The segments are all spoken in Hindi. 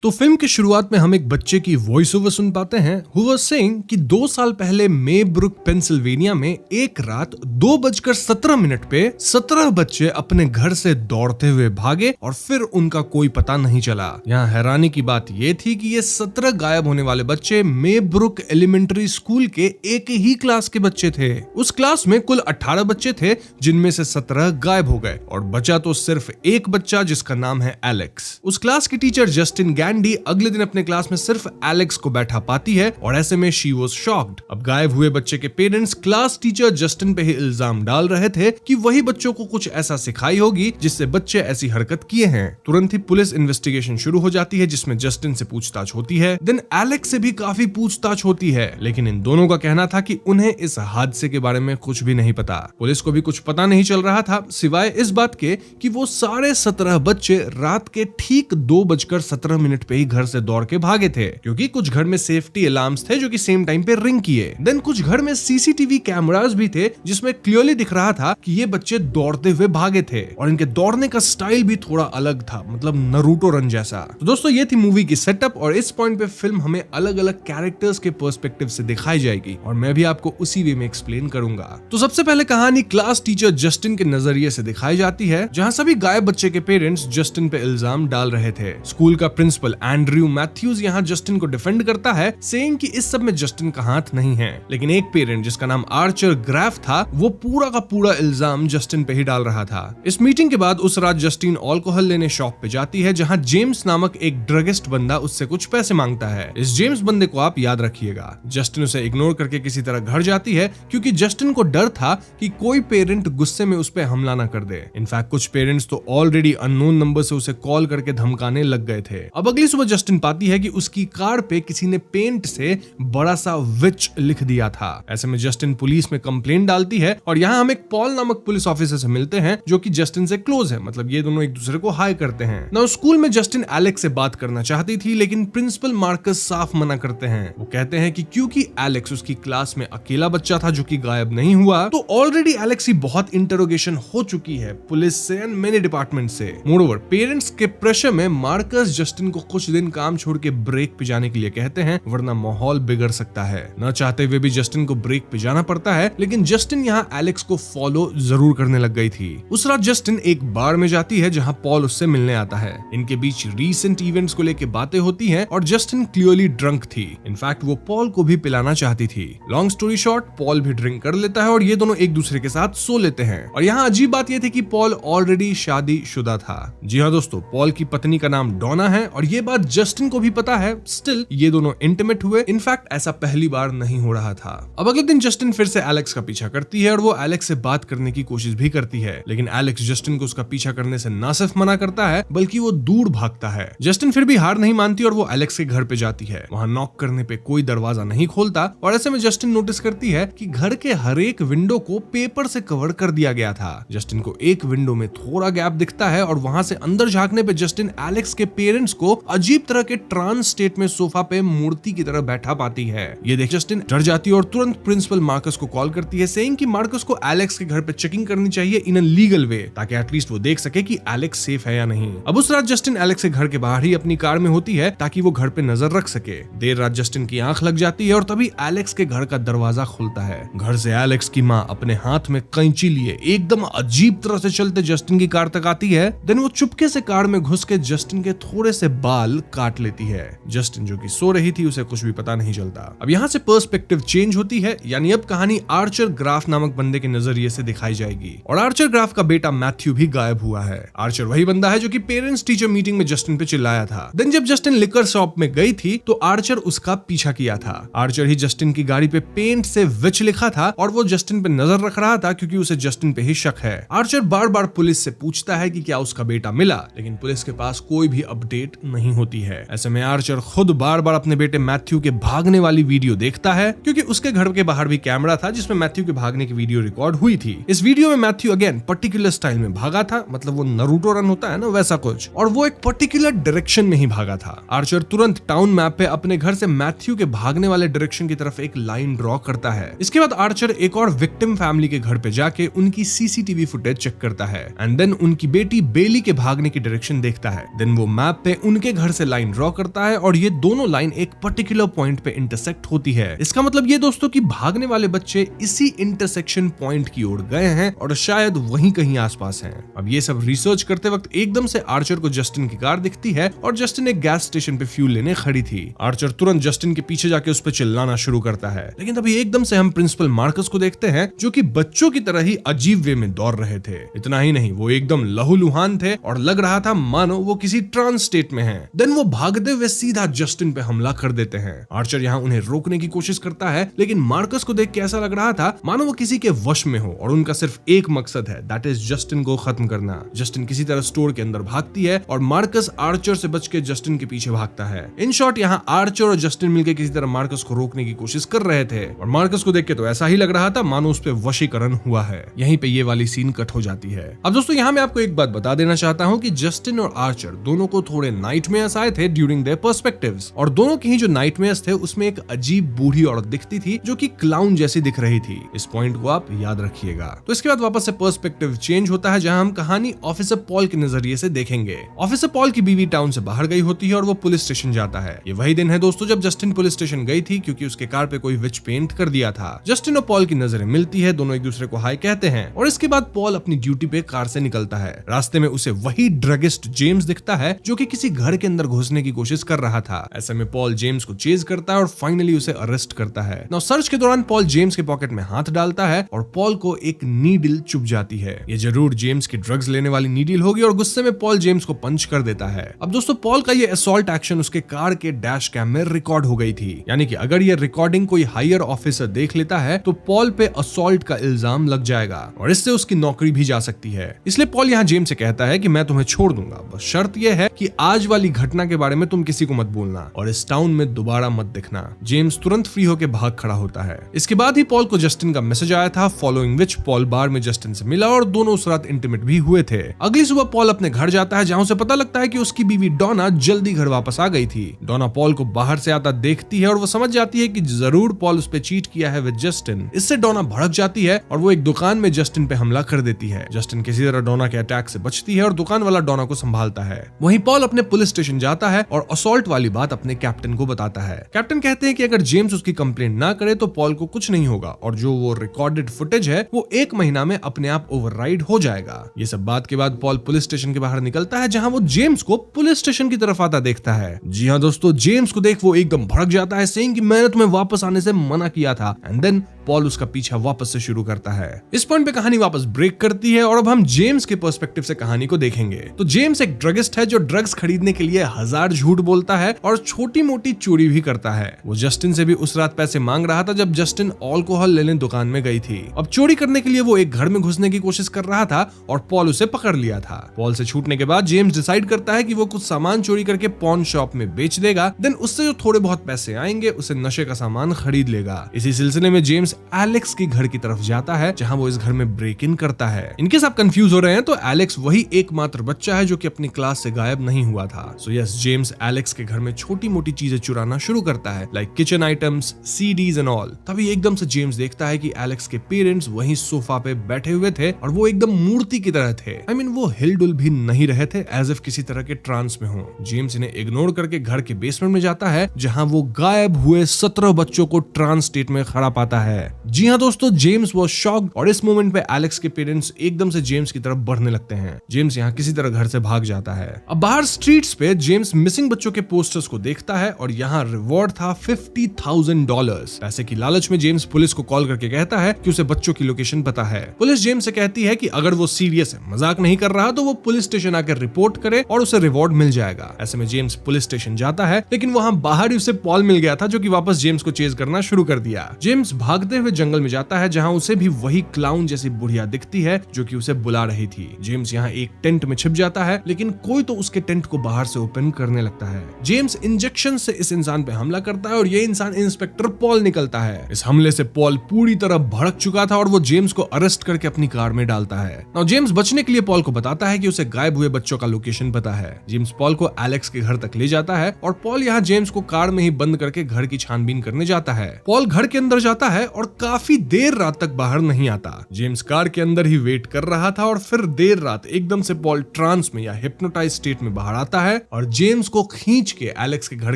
तो फिल्म की शुरुआत में हम एक बच्चे की वॉइस ओवर सुन पाते हैं हु वाज सेइंग कि 2 साल पहले मेब्रुक पेंसिल्वेनिया में एक रात 2:17 पे 17 बच्चे अपने घर से दौड़ते हुए भागे और फिर उनका कोई पता नहीं चला। यहाँ हैरानी की बात ये थी कि ये 17 गायब होने वाले बच्चे मेब्रुक एलिमेंट्री स्कूल के एक ही क्लास के बच्चे थे। उस क्लास में कुल 18 बच्चे थे जिनमें से 17 गायब हो गए और बचा तो सिर्फ एक बच्चा जिसका नाम है एलेक्स। उस क्लास की टीचर जस्टिन गैंडी अगले दिन अपने क्लास में सिर्फ एलेक्स को बैठा पाती है और ऐसे में शी वाज शॉक्ड। अब गायब हुए बच्चे के पेरेंट्स क्लास टीचर जस्टिन पे ही इल्जाम डाल रहे थे कि वही बच्चों को कुछ ऐसा सिखाई होगी जिससे बच्चे ऐसी हरकत किए हैं। तुरंत ही पुलिस इन्वेस्टिगेशन शुरू हो जाती है जिसमें जस्टिन से पूछताछ होती है, देन एलेक्स से भी काफी पूछताछ होती है, लेकिन इन दोनों का कहना था कि उन्हें इस हादसे के बारे में कुछ भी नहीं पता। पुलिस को भी कुछ पता नहीं चल रहा था सिवाय इस बात के कि वो सारे 17 बच्चे रात के ठीक 2:17 पे ही घर से दौड़ के भागे थे, क्योंकि कुछ घर में सेफ्टी अलार्म्स थे जो कि सेम टाइम पे रिंग किए। देन कुछ घर में सीसीटीवी कैमरास भी थे जिसमें क्लियरली दिख रहा था कि ये बच्चे दौड़ते हुए भागे थे और इनके दौड़ने का स्टाइल भी थोड़ा अलग था, मतलब नरूटो रन जैसा। तो दोस्तों ये थी मूवी की सेटअप और इस पॉइंट पे फिल्म हमें अलग अलग कैरेक्टर्स के पर्सपेक्टिव से दिखाई जाएगी और मैं भी आपको उसी वे में एक्सप्लेन करूंगा। तो सबसे पहले कहानी क्लास टीचर जस्टिन के नजरिए से दिखाई जाती है, जहां सभी गायब बच्चे के पेरेंट्स जस्टिन पे इल्जाम डाल रहे थे। स्कूल का प्रिंसिपल एंड्रयू मैथ्यूज यहाँ जस्टिन को डिफेंड करता है, सेइंग कि इस सब में जस्टिन का हाथ नहीं है, लेकिन एक पेरेंट जिसका नाम आर्चर ग्राफ था वो पूरा का पूरा इल्जाम जस्टिन पे ही डाल रहा था। इस मीटिंग के बाद उस रात जस्टिन अल्कोहल लेने शॉप पे जाती है जहाँ जेम्स नामक एक ड्रगिस्ट बंदा उससे कुछ पैसे मांगता है। इस जेम्स बंदे को आप याद रखिएगा। जस्टिन उसे इग्नोर करके किसी तरह घर जाती है क्योंकि जस्टिन को डर था कि कोई पेरेंट गुस्से में उस पे हमला ना कर दे। इनफैक्ट कुछ पेरेंट्स तो ऑलरेडी अननोन नंबर से उसे कॉल करके धमकाने लग गए थे। अब अगली सुबह जस्टिन पाती है कि उसकी कार पे किसी ने पेंट से बड़ा सा विच लिख दिया था। ऐसे में जस्टिन पुलिस में कंप्लेंट डालती है और यहाँ हम एक पॉल नामक पुलिस ऑफिसर से मिलते हैं जो कि जस्टिन से क्लोज है, मतलब ये दोनों एक दूसरे को हाई करते हैं। ना स्कूल में जस्टिन एलेक्स से बात करना चाहती थी लेकिन प्रिंसिपल मार्कस साफ मना करते हैं। वो कहते हैं कि क्योंकि एलेक्स उसकी क्लास में अकेला बच्चा था जो कि गायब नहीं हुआ, तो ऑलरेडी एलेक्स की बहुत इंटरोगेशन हो चुकी है पुलिस से एंड मेनी डिपार्टमेंट से। मोरओवर पेरेंट्स के प्रेशर में मार्कस जस्टिन को कुछ दिन काम छोड़ के ब्रेक पे जाने के लिए कहते हैं, वरना माहौल बिगड़ सकता है। न चाहते हुए भी जस्टिन को ब्रेक पे जाना पड़ता है, लेकिन जस्टिन यहाँ एलेक्स को फॉलो जरूर करने लग गई थी। उस रात जस्टिन एक बार में जाती है जहाँ पॉल उससे मिलने आता है। इनके बीच रीसेंट इवेंट्स को लेके बातें होती हैं और जस्टिन क्लियरली ड्रंक थी। इनफैक्ट वो पॉल को भी पिलाना चाहती थी। लॉन्ग स्टोरी शॉर्ट, पॉल भी ड्रिंक कर लेता है और ये दोनों एक दूसरे के साथ सो लेते हैं। और यहाँ अजीब बात ये थी कि पॉल ऑलरेडी शादीशुदा था। जी हाँ दोस्तों, पॉल की पत्नी का नाम डोना है और ये बात जस्टिन को भी पता है। स्टिल ये दोनों इंटीमेट हुए। इनफैक्ट ऐसा पहली बार नहीं हो रहा था। अब अगले दिन जस्टिन फिर से एलेक्स का पीछा करती है और वो एलेक्स से बात करने की कोशिश भी करती है, लेकिन एलेक्स जस्टिन को उसका पीछा करने से ना सिर्फ मना करता है बल्कि वो दूर भागता है। जस्टिन फिर भी हार नहीं मानती और वो एलेक्स के घर पे जाती है। वहाँ नॉक करने पे कोई दरवाजा नहीं खोलता और ऐसे में जस्टिन नोटिस करती है कि घर के हर एक विंडो को पेपर से कवर कर दिया गया था। जस्टिन को एक विंडो में थोड़ा गैप दिखता है और वहां से अंदर झांकने पे जस्टिन एलेक्स के पेरेंट्स को अजीब तरह के ट्रांस स्टेट में सोफा पे मूर्ति की तरह बैठा पाती है। ये देख जस्टिन डर जाती है और तुरंत प्रिंसिपल मार्कस को कॉल करती है, सेइंग कि मार्कस को एलेक्स के घर पे चेकिंग करनी चाहिए इन अ लीगल वे, ताकि एटलीस्ट वो देख सके कि एलेक्स सेफ है या नहीं। अब उस रात जस्टिन एलेक्स के घर के बाहर ही अपनी कार में होती है ताकि वो घर पे नजर रख सके। देर रात जस्टिन की आंख लग जाती है और तभी एलेक्स के घर का दरवाजा खुलता है। घर से एलेक्स की माँ अपने हाथ में कैंची लिए एकदम अजीब तरह से चलते जस्टिन की कार तक आती है। देन वो चुपके से कार में घुस के जस्टिन के थोड़े से बाल काट लेती है। जस्टिन जो कि सो रही थी उसे कुछ भी पता नहीं चलता। अब यहाँ से पर्सपेक्टिव चेंज होती है, यानी अब कहानी आर्चर ग्राफ नामक बंदे के नजरिए से दिखाई जाएगी और आर्चर ग्राफ का बेटा मैथ्यू भी गायब हुआ है। आर्चर वही बंदा है जो कि पेरेंट्स टीचर मीटिंग में जस्टिन पे चिल्लाया था। देन जब जस्टिन लिकर शॉप में गई थी तो आर्चर उसका पीछा किया था। आर्चर ही जस्टिन की गाड़ी पे पेंट से विच लिखा था और वो जस्टिन पे नजर रख रहा था क्योंकि उसे जस्टिन पे ही शक है। आर्चर बार बार पुलिस से पूछता है कि क्या उसका बेटा मिला, लेकिन पुलिस के पास कोई भी अपडेट नहीं होती है। ऐसे में आर्चर खुद बार बार अपने बेटे मैथ्यू के भागने वाली वीडियो देखता है क्योंकि उसके घर के बाहर भी कैमरा था जिसमें मैथ्यू के भागने की वीडियो रिकॉर्ड हुई थी। इस वीडियो में मैथ्यू अगेन पर्टिकुलर स्टाइल में भागा था, मतलब वो नरूटो रन होता है ना वैसा कुछ, और वो एक पर्टिकुलर डायरेक्शन में ही भागा था। आर्चर तुरंत टाउन मैप पे अपने घर से मैथ्यू के भागने वाले डायरेक्शन की तरफ एक लाइन ड्रॉ करता है। इसके बाद आर्चर एक और विक्टिम फैमिली के घर पे जाके उनकी सीसीटीवी फुटेज चेक करता है एंड देन उनकी बेटी बेली के भागने की डायरेक्शन देखता है। देन वो मैप पे उनके घर से लाइन ड्रॉ करता है और ये दोनों लाइन एक पर्टिकुलर पॉइंट पे इंटरसेक्ट होती है। इसका मतलब ये दोस्तों कि भागने वाले बच्चे इसी इंटरसेक्शन पॉइंट की ओर गए हैं और शायद वहीं कहीं आसपास हैं। अब ये सब रिसर्च करते वक्त एकदम से आर्चर को जस्टिन की कार दिखती है और जस्टिन एक गैस स्टेशन पे फ्यूल लेने खड़ी थी। आर्चर तुरंत जस्टिन के पीछे जाके उस पर चिल्लाना शुरू करता है, लेकिन तभी एकदम से हम प्रिंसिपल मार्कस को देखते हैं जो कि बच्चों की तरह ही अजीब वे में दौड़ रहे थे। इतना ही नहीं, वो एकदम लहूलुहान थे और लग रहा था मानो वो किसी ट्रांस स्टेट में हैं। देन वो भागते हुए सीधा जस्टिन पे हमला कर देते हैं। आर्चर यहाँ उन्हें रोकने की कोशिश करता है, लेकिन मार्कस को देख के ऐसा लग रहा था मानो वो किसी के वश में हो और उनका सिर्फ एक मकसद है, दैट इज जस्टिन को खत्म करना। जस्टिन किसी तरह स्टोर के अंदर भागती है और मार्कस आर्चर से बच के जस्टिन के पीछे भागता है। इन शॉर्ट यहाँ आर्चर और जस्टिन मिलकर किसी तरह मार्कस को रोकने की कोशिश कर रहे थे और मार्कस को देख के तो ऐसा ही लग रहा था मानो उस पे वशीकरण हुआ है। यहीं पे ये वाली सीन कट हो जाती है। अब दोस्तों यहाँ मैं आपको एक बात बता देना चाहता हूँ कि जस्टिन और आर्चर दोनों को थोड़े नाइटमेयर्स आए थे ड्यूरिंग देयर पर्सपेक्टिव्स, और दोनों के ही जो नाइटमेयर्स थे उसमें एक अजीब बूढ़ी औरत दिखती थी जो कि क्लाउन जैसी दिख रही थी। इस पॉइंट को आप याद रखिएगा। तो इसके बाद वापस से पर्सपेक्टिव चेंज होता है जहां हम कहानी ऑफिसर पॉल के नजरिए से देखेंगे। ऑफिसर पॉल की बीवी टाउन से बाहर गई होती है और वो पुलिस स्टेशन जाता है। ये वही दिन है दोस्तों जब जस्टिन पुलिस स्टेशन गई थी क्योंकि उसके कार पे कोई विच पेंट कर दिया था। जस्टिन और पॉल की नजरें मिलती है, दोनों एक दूसरे को हाय कहते हैं और इसके बाद पॉल अपनी ड्यूटी पे कार से निकलता है। रास्ते में उसे वही ड्रगिस्ट जेम्स दिखता है जो कि किसी घर के अंदर घुसने की कोशिश कर रहा था। ऐसे में पॉल जेम्स को चेज करता है और फाइनली उसे अरेस्ट करता है। नाउ सर्च के दौरान पॉल जेम्स के पॉकेट में हाथ डालता है और पॉल को एक नीडल चुभ जाती है। ये जरूर जेम्स की ड्रग्स लेने वाली नीडल होगी और गुस्से में पॉल जेम्स को पंच कर देता है। अब दोस्तों पॉल का ये असॉल्ट एक्शन उसके कार के डैश कैम में रिकॉर्ड हो गई थी, यानी कि अगर ये रिकॉर्डिंग कोई हायर ऑफिसर देख लेता है तो पॉल पे असॉल्ट का इल्जाम लग जाएगा और इससे उसकी नौकरी भी जा सकती है। इसलिए पॉल यहाँ जेम्स से कहता है कि मैं तुम्हें छोड़ दूंगा, बस शर्त यह है कि आज वाली घटना के बारे में तुम किसी को मत बोलना और इस टाउन में दोबारा मत दिखना। जेम्स तुरंत फ्री होकर भाग खड़ा होता है। इसके बाद ही पॉल को जस्टिन का मैसेज आया था, फॉलोइंग विच पॉल बार में जस्टिन से मिला और दोनों उस रात इंटीमेट भी हुए थे। अगली सुबह पॉल अपने घर जाता है जहां उसे पता लगता है कि उसकी बीवी डोना जल्दी घर वापस आ गई थी। डोना पॉल को बाहर से आता देखती है और वो समझ जाती है कि जरूर पॉल उस पे चीट किया है विद जस्टिन। इससे डोना भड़क जाती है और वो एक दुकान में जस्टिन पे हमला कर देती है। जस्टिन किसी तरह डोना के अटैक से बचती है और दुकान वाला डोना को संभालता है। वहीं पॉल अपने पुलिस स्टेशन जाता है और असॉल्ट वाली बात अपने कैप्टन को बताता है। कैप्टन कहते हैं कि अगर जेम्स उसकी कंप्लेंट ना करे तो पॉल को कुछ नहीं होगा और जो वो रिकॉर्डेड फुटेज है वो 1 महीना में अपने आप ओवरराइड हो जाएगा। ये सब बात के बाद पॉल पुलिस स्टेशन के बाहर निकलता है जहां वो जेम्स को पुलिस स्टेशन की तरफ आता देखता है। जी हाँ दोस्तों, जेम्स को देख वो एकदम भड़क जाता है, सेइंग कि मैंने तुम्हें वापस आने से मना किया था। एंड देन पॉल उसका पीछा वापस से शुरू करता है। इस पॉइंट पे कहानी वापस ब्रेक करती है और अब हम जेम्स के पर्सपेक्टिव से कहानी को देखेंगे। तो जेम्स एक ड्रगिस्ट है जो ड्रग्स खरीदने के लिए 1000 झूठ बोलता है और छोटी मोटी चोरी भी करता है। वो जस्टिन से भी उस रात पैसे मांग रहा था जब जस्टिन अल्कोहल लेने दुकान में गई थी। अब चोरी करने के लिए वो एक घर में घुसने की कोशिश कर रहा था और पॉल उसे पकड़ लिया था। पॉल से छूटने के बाद जेम्स डिसाइड करता है कि वो कुछ सामान चोरी करके पॉन शॉप में बेच देगा, देन उससे जो थोड़े बहुत पैसे आएंगे उसे नशे का सामान खरीद लेगा। इसी सिलसिले में जेम्स एलेक्स के घर की तरफ जाता है जहां वो इस घर में ब्रेक इन करता है। इनकेस आप कंफ्यूज हो रहे हैं तो एलेक्स वही एकमात्र बच्चा है जो कि अपनी क्लास से गायब नहीं हुआ था। सो यस, जेम्स एलेक्स के घर में छोटी मोटी चीजें चुराना शुरू करता है, like kitchen items, CDs and all. तभी एकदम से जेम्स देखता है कि एलेक्स के पेरेंट्स वहीं सोफा पे बैठे हुए थे और वो एकदम मूर्ति की तरह थे। आई मीन वो हिलडुल भी नहीं रहे थे, एज इफ किसी तरह के ट्रांस में हो। जेम्स इन्हें इग्नोर करके घर के बेसमेंट में जाता है जहां वो गायब हुए 17 बच्चों को ट्रांस स्टेट में खड़ा पाता है। जी हाँ दोस्तों, जेम्स वाज शॉक्ड और इस मोमेंट पे एलेक्स के पेरेंट्स एकदम से जेम्स की तरफ बढ़ने लगते हैं। जेम्स यहाँ किसी तरह घर से भाग जाता है। अब बाहर स्ट्रीट्स पे जेम्स मिसिंग बच्चों के पोस्टर्स को देखता है और यहाँ रिवॉर्ड था $50,000। पैसे की लालच में जेम्स पुलिस को कॉल करके कहता है कि उसे बच्चों की लोकेशन पता है। पुलिस जेम्स से कहती है कि अगर वो सीरियस है, मजाक नहीं कर रहा, तो वो पुलिस स्टेशन आकर रिपोर्ट करे और उसे रिवॉर्ड मिल जाएगा। ऐसे में जेम्स पुलिस स्टेशन जाता है, लेकिन वहां बाहर ही उसे पॉल मिल गया था जो कि वापस जेम्स को चेज करना शुरू कर दिया। जेम्स भागते हुए जंगल में जाता है जहां उसे भी वही क्लाउन जैसी बुढ़िया दिखती है जो कि उसे बुला रही थी। जेम्स यहाँ एक टेंट में छिप जाता है, लेकिन कोई तो उसके टेंट को बाहर से ओपन करने लगता है। जेम्स इंजेक्शन से इस इंसान पे हमला करता है और ये इंसान इंस्पेक्टर पॉल निकलता है। इस हमले से पॉल पूरी तरह भड़क चुका था और वो जेम्स को अरेस्ट करके अपनी कार में डालता है। नाउ जेम्स बचने के लिए पॉल को बताता है कि उसे गायब हुए बच्चों का लोकेशन पता है। जेम्स पॉल को एलेक्स के घर तक ले जाता है और पॉल यहाँ जेम्स को कार में ही बंद करके घर की छानबीन करने जाता है। पॉल घर के अंदर जाता है और काफी देर रात तक बाहर नहीं आता। जेम्स कार के अंदर ही वेट कर रहा था और फिर देर रात एकदम से पॉल ट्रांस में या हिप्नोटाइज स्टेट में बाहर आता है और जेम्स को खींच के एलेक्स के घर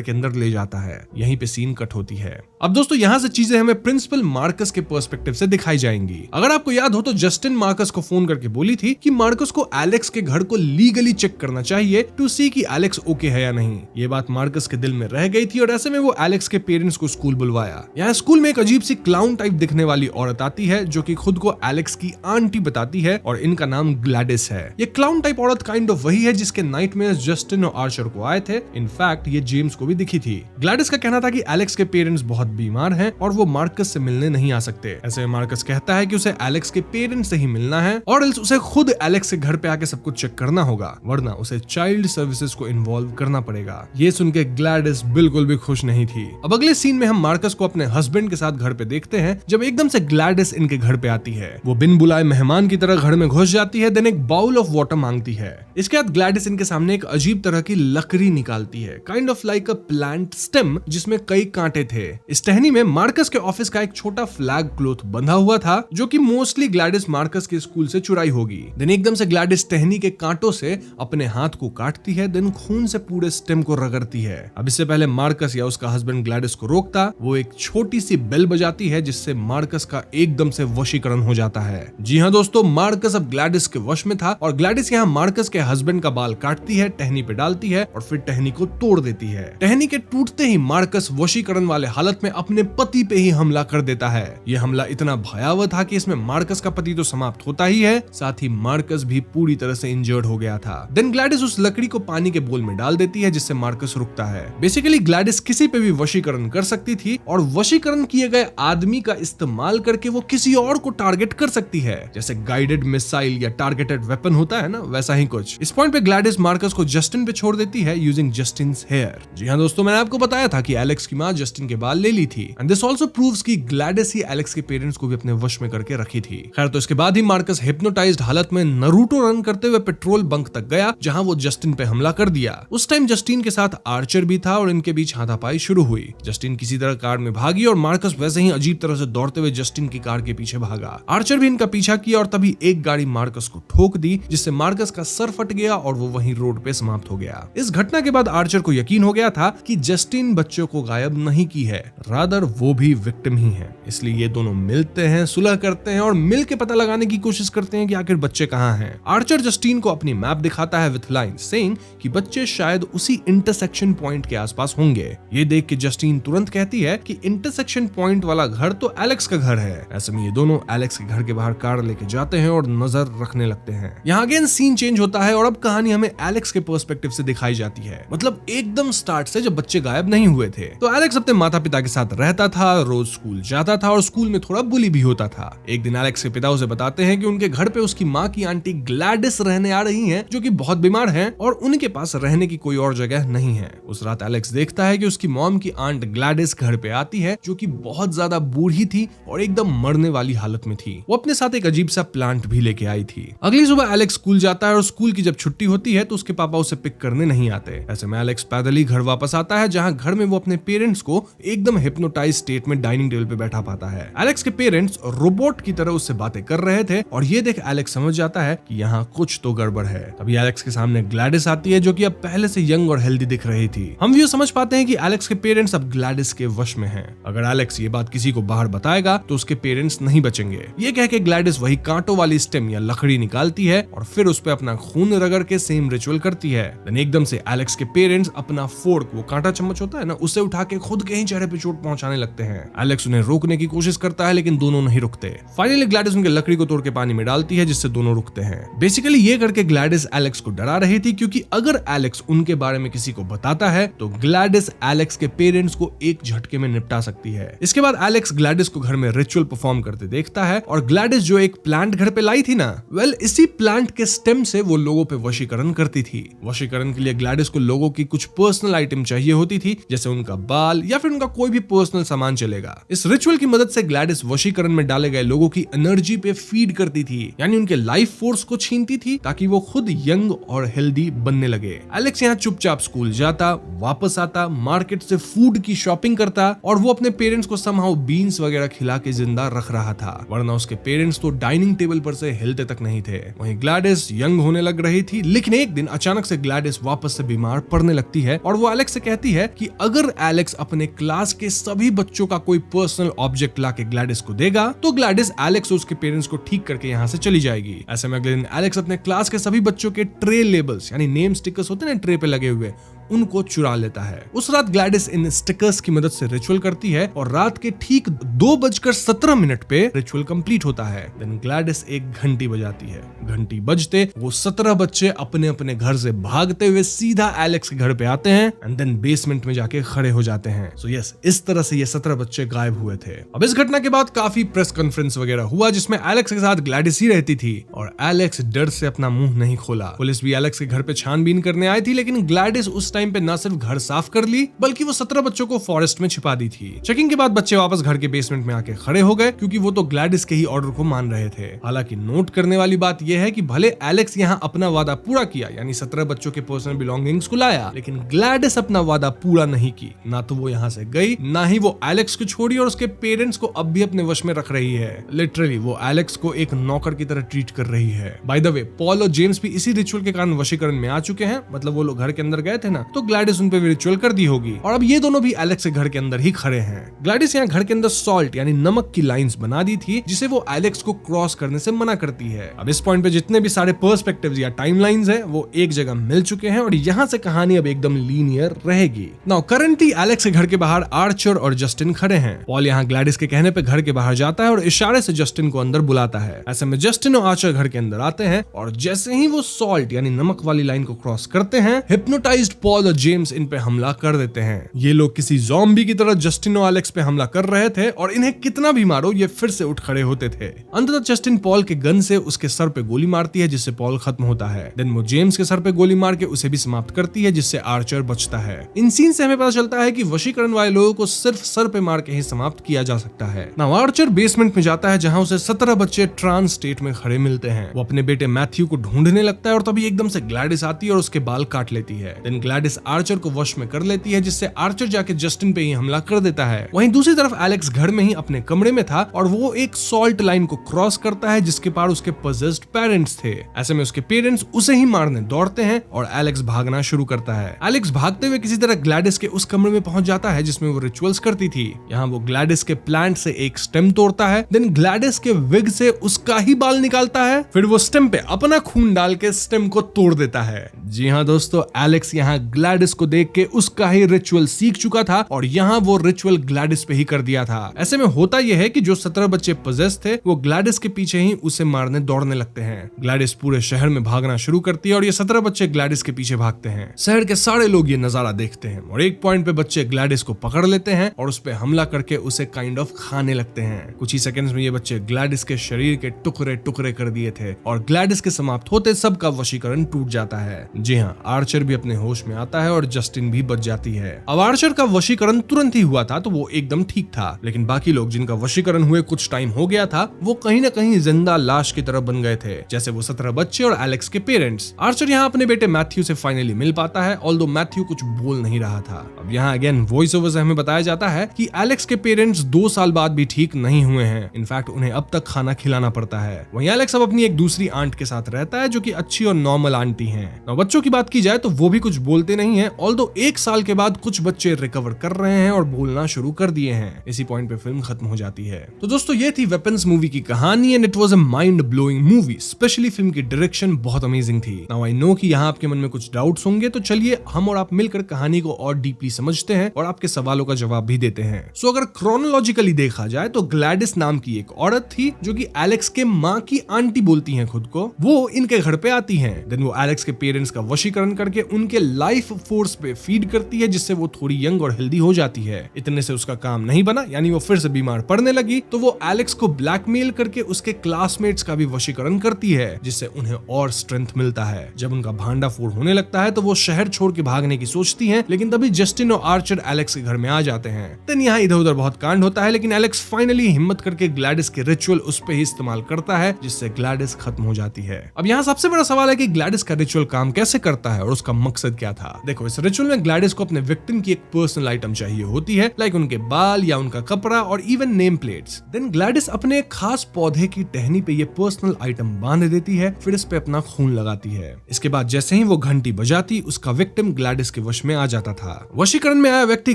के अंदर ले जाता है। यहीं पे सीन कट होती है। अब दोस्तों यहाँ से चीजें हमें प्रिंसिपल मार्कस के पर्सपेक्टिव से दिखाई जाएंगी। अगर आपको याद हो तो जस्टिन मार्कस को फोन करके बोली थी कि मार्कस को एलेक्स के घर को लीगली चेक करना चाहिए टू सी कि एलेक्स ओके है या नहीं। ये बात मार्कस के दिल में रह गई थी और ऐसे में वो एलेक्स के पेरेंट्स को स्कूल बुलवाया। यहाँ स्कूल में एक अजीब सी क्लाउन टाइप दिखने वाली औरत आती है जो कि खुद को एलेक्स की आंटी बताती है और इनका नाम ग्लैडिस है। ये क्लाउन टाइप औरत काइंड ऑफ वही है जिसके नाइटमेयर्स जस्टिन और आर्चर को आए थे। इनफैक्ट ये जेम्स को भी दिखी थी। ग्लैडिस का कहना था कि एलेक्स के पेरेंट्स बहुत बीमार हैं और वो मार्कस से मिलने नहीं आ सकते। ऐसे में मार्कस कहता है कि उसे एलेक्स के पेरेंट्स से ही मिलना है और उसे खुद एलेक्स के घर पे आके सब कुछ चेक करना होगा, वरना उसे चाइल्ड सर्विसेज को इन्वॉल्व करना पड़ेगा। ये सुन के ग्लैडिस बिल्कुल भी खुश नहीं थी। अब अगले सीन में हम मार्कस को अपने हस्बैंड के साथ घर पे देखते हैं जब एकदम से ग्लैडिस इनके घर पे आती है। वो बिन बुलाए मेहमान की तरह घर में घुस जाती है, देन एक बाउल ऑफ वाटर मांगती है। इसके बाद ग्लैडिस इनके सामने एक अजीब तरह की लकड़ी निकालती है, kind of like a plant stem जिसमें कई कांटे थे। इस टहनी में मार्कस के ऑफिस का एक छोटा फ्लैग क्लॉथ बंधा हुआ था जो कि मोस्टली ग्लैडिस मार्कस के स्कूल से चुराई होगी। देन एकदम से ग्लैडिस टहनी के कांटों से अपने हाथ को काटती है, देन खून से पूरे स्टेम को रगड़ती है। अब इससे पहले मार्कस या उसका हस्बैंड ग्लैडिस को रोकता, वो एक छोटी सी बेल बजाती है जिससे मार्कस का एकदम से वशीकरण हो जाता है। जी हाँ दोस्तों, मार्कस अब ग्लैडिस के वश में था और ग्लैडिस यहाँ मार्कस के हस्बैंड का बाल काटती है, टहनी पे डालती है और फिर टहनी को तोड़ देती है। टहनी के टूटते ही मार्कस वशीकरण वाले हालत में अपने पति पे ही हमला कर देता है। यह हमला इतना भयावह था कि इसमें मार्कस का पति तो समाप्त होता ही है, साथ ही मार्कस भी पूरी तरह से इंजर्ड हो गया था। देन ग्लैडिस उस लकड़ी को पानी के बोल में डाल देती है जिससे मार्कस रुकता है। बेसिकली ग्लैडिस किसी पे भी वशीकरण कर सकती थी और वशीकरण किए गए आदमी का इस्तेमाल करके वो किसी और को टारगेट कर सकती है, जैसे गाइडेड मिसाइल या टारगेटेड वेपन होता है ना, वैसा ही कुछ। इस पॉइंट पे ग्लैडिस मार्कस को जस्टिन पे छोड़ देती है यूजिंग जस्टिन्स हेयर। जी हाँ दोस्तों, मैंने आपको बताया था कि एलेक्स की मां जस्टिन के बाल ले ली थी एंड दिस आल्सो प्रूव्स कि ग्लैडिस ही एलेक्स के पेरेंट्स को भी अपने वश में करके रखी थी। खैर तो इसके बाद ही मार्कस हिप्नोटाइज्ड हालत में नरूटो रन करते हुए पेट्रोल बंक तक गया जहां वो जस्टिन पे हमला कर दिया। उस टाइम जस्टिन के साथ आर्चर भी था और इनके बीच हाथापाई शुरू हुई। जस्टिन किसी तरह कार में भागी और मार्कस वैसे ही अजीब तरह से दौड़ते हुए जस्टिन की कार के पीछे भागा। आर्चर भी इनका पीछा किया और तभी एक गाड़ी मार्कस को ठोक दी जिससे मार्कस का सर फट गया और वो वहीं रोड पे समाप्त हो गया। इस घटना के बाद आर्चर को यकीन हो गया था कि जस्टिन बच्चों को गायब नहीं की है, रादर वो भी विक्टिम ही है। इसलिए ये दोनों मिलते हैं, सुलह करते हैं और मिल के पता लगाने की कोशिश करते हैं कि आखिर बच्चे कहाँ हैं। आर्चर जस्टिन को अपनी मैप दिखाता है विथ लाइन सेइंग कि बच्चे शायद उसी इंटरसेक्शन पॉइंट के आसपास होंगे। ये देख के जस्टिन तुरंत कहती है कि इंटरसेक्शन पॉइंट वाला घर तो एलेक्स का घर है। ऐसे में ये दोनों एलेक्स के घर के बाहर कार लेके जाते हैं और नजर रखने लगते हैं। यहाँ अगेन सीन चेंज होता है और अब कहानी हमें एलेक्स के पर्सपेक्टिव से दिखाई जाती है। मतलब एकदम स्टार्ट से जब बच्चे गायब नहीं हुए थे तो एलेक्स अपने माता पिता के साथ रहता था, रोज स्कूल जाता था और स्कूल में थोड़ा बुली भी होता था। एक दिन एलेक्स के पिता उसे बताते हैं कि उनके घर पे उसकी माँ की आंटी ग्लैडिस रहने आ रही हैं, जो कि बहुत बीमार हैं और उनके पास रहने की कोई और जगह नहीं है। उस रात एलेक्स देखता है कि उसकी मॉम की आंट ग्लैडिस घर पे आती है जो कि बहुत ज्यादा बूढ़ी थी और एकदम मरने वाली हालत में थी। वो अपने साथ एक अजीब सा प्लांट भी लेके आई थी। अगली सुबह एलेक्स स्कूल जाता है और स्कूल की जब छुट्टी होती है तो उसके पापा उसे पिक करने नहीं आते। ऐसे में एलेक्स पैदल ही घर वापस आता है जहां घर में वो अपने पेरेंट्स को एकदम हिप्नोटाइज स्टेट में डाइनिंग टेबल पे बैठा पाता है। एलेक्स के पेरेंट्स रोबोट की तरह उससे बातें कर रहे थे और ये देख एलेक्स समझ जाता है कि यहाँ कुछ तो गड़बड़ है। तभी एलेक्स के सामने ग्लैडिस आती है जो कि अब पहले से यंग और हेल्दी दिख रही थी। हम ये समझ पाते हैं कि एलेक्स के पेरेंट्स अब ग्लैडिस के वश में हैं। अगर एलेक्स ये बात किसी को बाहर बताएगा तो उसके पेरेंट्स नहीं बचेंगे। ये कह के ग्लैडिस वही कांटों वाली स्टेम या लकड़ी निकालती है और फिर उस पे अपना खून रगड़ के सेम रिचुअल करती है। देन एकदम से एलेक्स के पेरेंट्स अपना फोर्क, वो कांटा चम्मच होता है ना, उसे उठा के खुद के ही चेहरे पे चोट पहुंचाने लगते हैं। एलेक्स उन्हें रोकने की कोशिश करता है लेकिन दोनों नहीं रुकते। फाइनली ग्लैडिस उनके लकड़ी को तोड़ के पानी में डालती है जिससे दोनों रुकते हैं। बेसिकली ये करके ग्लैडिस एलेक्स को डरा रही थी क्योंकि अगर एलेक्स उनके बारे में किसी को बताता है तो ग्लैडिस एलेक्स के पेरेंट्स को एक झटके में निपटा सकती है। इसके बाद एलेक्स ग्लैडिस को घर में रिचुअल परफॉर्म करते देखता है और ग्लैडिस जो एक प्लांट घर पे लाई थी ना, वेल इसी प्लांट के स्टेम से वो लोगों पे वशीकरण करती थी। वशीकरण के लिए ग्लैडिस को लोगों की कुछ पर्सनल आइटम चाहिए होती थी, जैसे उनका बाल या फिर उनका कोई भी पर्सनल सामान चलेगा। इस रिचुअल की मदद से ग्लैडिस वशीकरण में डाले गए लोगों की एनर्जी पे फीड करती थी, यानी उनके लाइफ फोर्स को छीनती थी ताकि वो खुद यंग और हेल्दी बनने लगे। एलेक्स यहाँ चुपचाप स्कूल जाता, वापस आता, मार्केट से फूड की शॉपिंग करता और वो अपने पेरेंट्स को समहाउ बीन्स वगैरह खिला के जिंदा रख रहा था, वरना उसके पेरेंट्स तो डाइनिंग टेबल पर से हिलते तक नहीं थे। वहीं ग्लैडिस यंग होने लग रही थी, लेकिन एक दिन अचानक से ग्लैडिस ग्लैडिस वापस से बीमार पड़ने लगती है और वो एलेक्स से कहती है कि अगर एलेक्स अपने क्लास के सभी बच्चों का कोई पर्सनल ऑब्जेक्ट लाके ग्लैडिस को देगा तो ग्लैडिस एलेक्स और उसके पेरेंट्स को ठीक करके यहाँ से चली जाएगी। ऐसे में अगले दिन एलेक्स अपने क्लास के सभी बच्चों के ट्रे लेबल्स यानी नेम स्टिकर्स होते हैं ना ट्रे पे लगे हुए, उनको चुरा लेता है। उस रात ग्लैडिस इन स्टिकर्स की मदद से रिचुअल करती है और रात के ठीक 2:17 पे रिचुअल कंप्लीट होता है। देन ग्लैडिस एक घंटी बजाती है। घंटी बजते वो 17 बच्चे अपने अपने घर से भागते हुए सीधा एलेक्स के घर पे आते हैं एंड देन बेसमेंट में जाके खड़े हो जाते हैं। सो यस, इस तरह से ये 17 बच्चे गायब हुए थे। अब इस घटना के बाद काफी प्रेस कॉन्फ्रेंस वगैरह हुआ जिसमें एलेक्स के साथ ग्लैडिस ही रहती थी और एलेक्स डर से अपना मुंह नहीं खोला। पुलिस भी एलेक्स के घर पे छानबीन करने आई थी, लेकिन ग्लैडिस उस टाइम पे न सिर्फ घर साफ कर ली बल्कि वो 17 बच्चों को फॉरेस्ट में छिपा दी थी। चेकिंग के बाद बच्चे वापस घर के बेसमेंट में आके खड़े हो गए क्योंकि वो तो ग्लैडिस के ही ऑर्डर को मान रहे थे। हालांकि नोट करने वाली बात यह है कि भले एलेक्स यहाँ अपना वादा पूरा किया यानी 17 बच्चों के पर्सनल बिलोंगिंग्स को लाया, लेकिन ग्लैडिस अपना वादा पूरा नहीं की। ना तो वो यहाँ से गई, ना ही वो एलेक्स को छोड़ी और उसके पेरेंट्स को अब भी अपने वश में रख रही है। लिटरली वो एलेक्स को एक नौकर की तरह ट्रीट कर रही है। बाय द वे, पॉल और जेम्स भी इसी रिचुअल के कारण वशीकरण में आ चुके हैं। मतलब वो लोग घर के अंदर गए थे ना, तो ग्लैडिस उन पे भी रिचुअल कर दी होगी और अब ये दोनों भी एलेक्स के घर के अंदर ही खड़े हैं। ग्लैडिस यहाँ घर के अंदर सॉल्ट यानी नमक की लाइंस बना दी थी जिसे वो एलेक्स को क्रॉस करने से मना करती है। अब इस पॉइंट पे जितने भी सारे पर्सपेक्टिव्स या टाइमलाइंस है वो एक जगह मिल चुके हैं और यहाँ से कहानी अब एकदम लीनियर रहेगी। नाउ करंटली एलेक्स के घर के बाहर आर्चर और जस्टिन खड़े हैं। पॉल यहाँ ग्लैडिस के कहने पे घर के बाहर जाता है और इशारे से जस्टिन को अंदर बुलाता है। ऐसे में जस्टिन और आर्चर घर के अंदर आते हैं और जैसे ही वो सॉल्ट यानी नमक वाली लाइन को क्रॉस करते हैं, हिप्नोटाइज्ड पॉल और जेम्स इन पे हमला कर देते हैं। ये लोग किसी ज़ॉम्बी की तरह जस्टिन और एलेक्स पे हमला कर रहे थे और इन्हें कितना भी मारो ये फिर से उठ खड़े होते थे। अंततः जस्टिन पॉल के गन से उसके सर पे गोली मारती है जिससे पॉल खत्म होता है। देन वो जेम्स के सर पे गोली मार के उसे भी समाप्त करती है जिससे आर्चर बचता है। इन सीन से हमें पता चलता है कि वशीकरण वाले लोगों को सिर्फ सर पे मार के ही समाप्त किया जा सकता है। नाउ आर्चर बेसमेंट में जाता है जहां उसे 17 बच्चे ट्रांस स्टेट में खड़े मिलते हैं। वो अपने बेटे मैथ्यू को ढूंढने लगता है और तभी एकदम से ग्लैडिस आती है और उसके बाल काट लेती है। देन ग्लैडिस आर्चर को वश में कर लेती है जिससे आर्चर जाके जस्टिन पे ही हमला कर देता है। वहीं दूसरी तरफ एलेक्स घर में ही अपने कमरे में था और वो एक सॉल्ट लाइन को क्रॉस करता है जिसके पार उसके पजेस्ड पेरेंट्स थे। ऐसे में उसके पेरेंट्स उसे ही मारने दौड़ते हैं और एलेक्स भागना शुरू करता है। एलेक्स भागते हुए किसी तरह ग्लैडिस के उस कमरे में पहुंच जाता है जिसमें वो रिचुअल्स करती थी। यहाँ वो ग्लैडिस के प्लांट से एक स्टेम तोड़ता है, देन ग्लैडिस के विग से उसका ही बाल निकालता है, फिर वो स्टेम पे अपना खून डाल के स्टेम को तोड़ देता है। जी हाँ दोस्तों, एलेक्स यहाँ ग्लैडिस को देख के उसका ही रिचुअल सीख चुका था और यहाँ वो रिचुअल ग्लैडिस पे ही कर दिया था। ऐसे में होता यह है कि जो 17 बच्चे पजेस थे वो ग्लैडिस के पीछे ही उसे मारने दौड़ने लगते हैं। ग्लैडिस पूरे शहर में भागना शुरू करती है और ये 17 बच्चे ग्लैडिस के पीछे भागते हैं। शहर के सारे लोग ये नजारा देखते हैं और एक पॉइंट पे बच्चे ग्लैडिस को पकड़ लेते हैं और उस पे हमला करके उसे काइंड ऑफ खाने लगते हैं। कुछ ही सेकंड्स में ये बच्चे ग्लैडिस के शरीर के टुकड़े टुकड़े कर दिए थे और ग्लैडिस के समाप्त होते सबका वशीकरण टूट जाता है। जी हाँ, आर्चर भी अपने होश में आता है और जस्टिन भी बच जाती है। अब आर्चर का वशीकरण तुरंत ही हुआ था तो वो एकदम ठीक था, लेकिन बाकी लोग जिनका वशीकरण हुए कुछ टाइम हो गया था वो कहीं ना कहीं जिंदा लाश की तरह बन गए थे, जैसे वो 17 बच्चे और एलेक्स के पेरेंट्स। आर्चर यहाँ अपने बेटे मैथ्यू से फाइनली मिल पाता है, ऑल्दो मैथ्यू कुछ बोल नहीं रहा था। अब यहाँ अगेन वॉइस ओवर से हमें बताया जाता है कि एलेक्स के पेरेंट्स 2 साल बाद भी ठीक नहीं हुए हैं। इनफैक्ट उन्हें अब तक खाना खिलाना पड़ता है। वहीं एलेक्स अब अपनी एक दूसरी आंट के साथ रहता है जो कि अच्छी और नॉर्मल आंटी हैं। बच्चों की बात की जाए तो वो भी कुछ बोलते नहीं है, ऑल्दो 1 साल के बाद कुछ बच्चे रिकवर कर रहे हैं और बोलना शुरू कर दिए हैं। इसी पॉइंट पे फिल्म खत्म हो जाती है। तो दोस्तों ये थी वेपन्स मूवी की कहानी and it was a mind blowing movie. Specially film की डायरेक्शन बहुत अमेजिंग थी। नाउ आई नो कि यहाँ आपके मन में कुछ डाउट्स होंगे, तो चलिए हम और आप मिलकर कहानी को और डीपली समझते हैं और आपके सवालों का जवाब भी देते हैं। सो अगर क्रोनोलॉजिकली देखा जाए तो ग्लैडिस नाम की एक औरत थी जो कि एलेक्स के माँ की आंटी बोलती हैं खुद को। वो इनके घर पे आती हैं, देन वो एलेक्स के पेरेंट्स का वशीकरण करके उनके लाइफ फोर्स पे फीड करती है जिससे वो थोड़ी यंग और हेल्दी हो जाती है। इतने से उसका काम नहीं बना, यानी वो फिर से बीमार पड़ने लगी, तो वो एलेक्स को ब्लैकमेल करके उसके क्लासमेट्स का भी वशीकरण करती है जिससे उन्हें और स्ट्रेंथ मिलता है। जब उनका भांडा फोड़ होने लगता है तो वो शहर छोड़ के भागने की सोचती हैं, लेकिन तभी जस्टिन और आर्चर एलेक्स के घर में आ जाते हैं। देन यहाँ इधर उधर बहुत कांड होता है, लेकिन एलेक्स फाइनली हिम्मत करके ग्लैडिस के रिचुअल उस पे ही इस्तेमाल करता है जिससे ग्लैडिस खत्म हो जाती है। अब यहाँ सबसे बड़ा सवाल है कि ग्लैडिस का रिचुअल काम कैसे करता है और उसका मकसद क्या था। था। देखो, इस रिचुअल में ग्लैडिस को अपने विक्टिम की एक पर्सनल आइटम चाहिए होती है, लाइक उनके बाल या उनका कपड़ा और even name plates. Then Gladys अपने खास पौधे की टहनी पे ये पर्सनल आइटम बांध देती है, फिर इस पे अपना खून लगाती है। इसके बाद जैसे ही वो घंटी बजाती, उसका विक्टिम ग्लैडिस के वश में आ जाता था। वशीकरण में आया व्यक्ति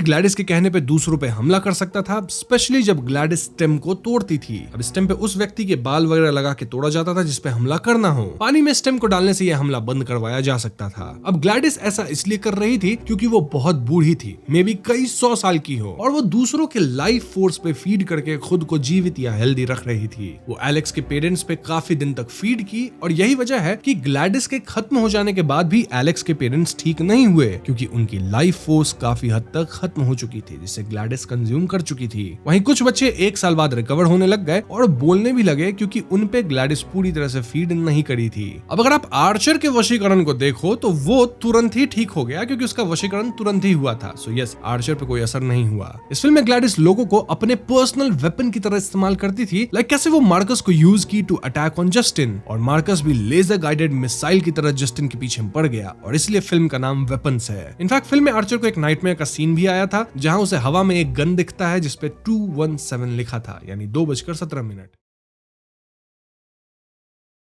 ग्लैडिस के कहने पे दूसरों पे हमला कर सकता था, स्पेशली जब ग्लैडिस स्टेम को तोड़ती थी। अब स्टेम पे उस व्यक्ति के बाल वगैरह लगा के तोड़ा जाता था जिसपे हमला करना हो। पानी में स्टेम को डालने से यह हमला बंद करवाया जा सकता था। अब ग्लैडिस ऐसा इसलिए कर रही थी क्योंकि वो बहुत बूढ़ी थी, मे बी कई 100 साल की हो, और वो दूसरों के लाइफ फोर्स पे फीड करके खुद को जीवित या हेल्दी रख रही थी। वो एलेक्स के पेरेंट्स पे काफी दिन तक फीड की, और यही वजह है कि ग्लैडिस के खत्म हो जाने के बाद भी एलेक्स के पेरेंट्स ठीक नहीं हुए, क्योंकि उनकी लाइफ फोर्स काफी हद तक खत्म हो चुकी थी, जिसे ग्लैडिस कंज्यूम कर चुकी थी। वहीं कुछ बच्चे 1 साल बाद रिकवर होने लग गए और बोलने भी लगे, क्योंकि उन पे ग्लैडिस पूरी तरह से फीड नहीं करी थी। अब अगर आप आर्चर के वशीकरण को देखो तो वो तुरंत ही ठीक हो गया, क्योंकि उसका वशीकरण तुरंत ही हुआ था। सो यस, आर्चर पे कोई असर नहीं हुआ। इस फिल्म में ग्लैडिस लोगों को अपने पर्सनल वेपन की तरह इस्तेमाल करती थी, लाइक कैसे वो मार्कस को यूज की टू अटैक ऑन जस्टिन, और मार्कस भी लेजर गाइडेड मिसाइल की तरह जस्टिन के पीछे पड़ गया, और इसलिए फिल्म का नाम वेपन्स है। इनफैक्ट फिल्म में आर्चर को एक नाइटमेयर का सीन भी आया था, जहां उसे हवा में एक गन दिखता है जिसपे 217 लिखा था, यानी 2:17।